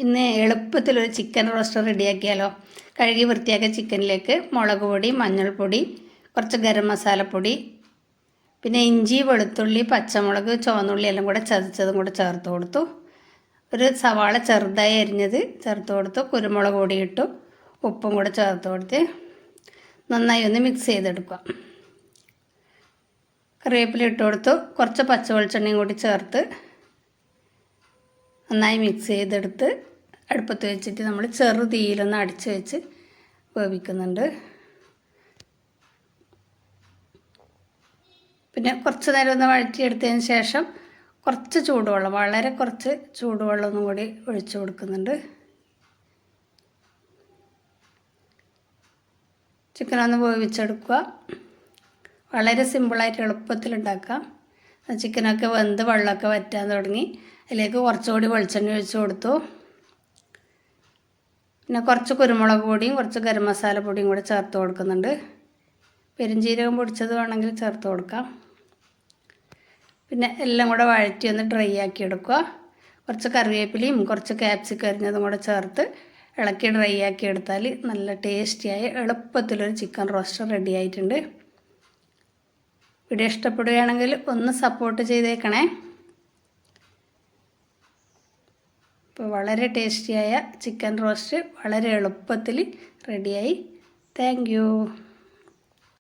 ഇന്ന് എളുപ്പത്തിലൊരു chicken roast റെഡിയാക്കിയാലോ. കഴുകി വൃത്തിയാക്കിയ ചിക്കനിലേക്ക് മുളക് പൊടി, മഞ്ഞൾപ്പൊടി, കുറച്ച് ഗരം മസാലപ്പൊടി, പിന്നെ ഇഞ്ചി, വെളുത്തുള്ളി, പച്ചമുളക്, ചുവന്നുള്ളി എല്ലാം കൂടെ ചതച്ചതും കൂടെ ചേർത്ത് കൊടുത്തു. ഒരു സവാള ചെറുതായി അരിഞ്ഞത് ചേർത്ത് കൊടുത്തു. കുരുമുളക് പൊടി ഇട്ടു. ഉപ്പും കൂടെ ചേർത്ത് കൊടുത്ത് നന്നായി ഒന്ന് മിക്സ് ചെയ്തെടുക്കുക. കറിവേപ്പില ഇട്ട് കൊടുത്തു. കുറച്ച് പച്ച വെളിച്ചെണ്ണയും കൂടി ചേർത്ത് നന്നായി മിക്സ് ചെയ്തെടുത്ത് അടുപ്പത്ത് വെച്ചിട്ട് നമ്മൾ ചെറു തീയിലൊന്ന് അടിച്ച് വെച്ച് വേവിക്കുന്നുണ്ട്. പിന്നെ കുറച്ച് നേരം ഒന്ന് വഴറ്റിയെടുത്തതിന് ശേഷം കുറച്ച് ചൂടുവെള്ളം, വളരെ കുറച്ച് ചൂടുവെള്ളം ഒന്നും കൂടി ഒഴിച്ചു കൊടുക്കുന്നുണ്ട്. ചിക്കനൊന്ന് വേവിച്ചെടുക്കുക. വളരെ സിമ്പിളായിട്ട് എളുപ്പത്തിലുണ്ടാക്കാം. ചിക്കനൊക്കെ വെന്ത് വെള്ളമൊക്കെ വറ്റാൻ തുടങ്ങി. അതിലേക്ക് കുറച്ചുകൂടി വെളിച്ചെണ്ണ ഒഴിച്ച് കൊടുത്തു. പിന്നെ കുറച്ച് കുരുമുളക് പൊടിയും കുറച്ച് ഗരം മസാല പൊടിയും കൂടെ ചേർത്ത് കൊടുക്കുന്നുണ്ട്. പെരുംജീരകം പൊടിച്ചത് വേണമെങ്കിൽ ചേർത്ത് കൊടുക്കാം. പിന്നെ എല്ലാം കൂടെ വഴറ്റി ഒന്ന് ഡ്രൈ ആക്കി എടുക്കുക. കുറച്ച് കറിവേപ്പിലയും കുറച്ച് ക്യാപ്സിക്കം അരിഞ്ഞതും കൂടെ ചേർത്ത് ഇളക്കി ഡ്രൈ ആക്കി എടുത്താൽ നല്ല ടേസ്റ്റിയായ എളുപ്പത്തിലൊരു ചിക്കൻ റോസ്റ്റ് റെഡി ആയിട്ടുണ്ട്. വീഡിയോ ഇഷ്ടപ്പെടുകയാണെങ്കിൽ ഒന്ന് സപ്പോർട്ട് ചെയ്തേക്കണേ. ഇപ്പോൾ വളരെ ടേസ്റ്റിയായ ചിക്കൻ റോസ്റ്റ് വളരെ എളുപ്പത്തിൽ റെഡിയായി. Thank you.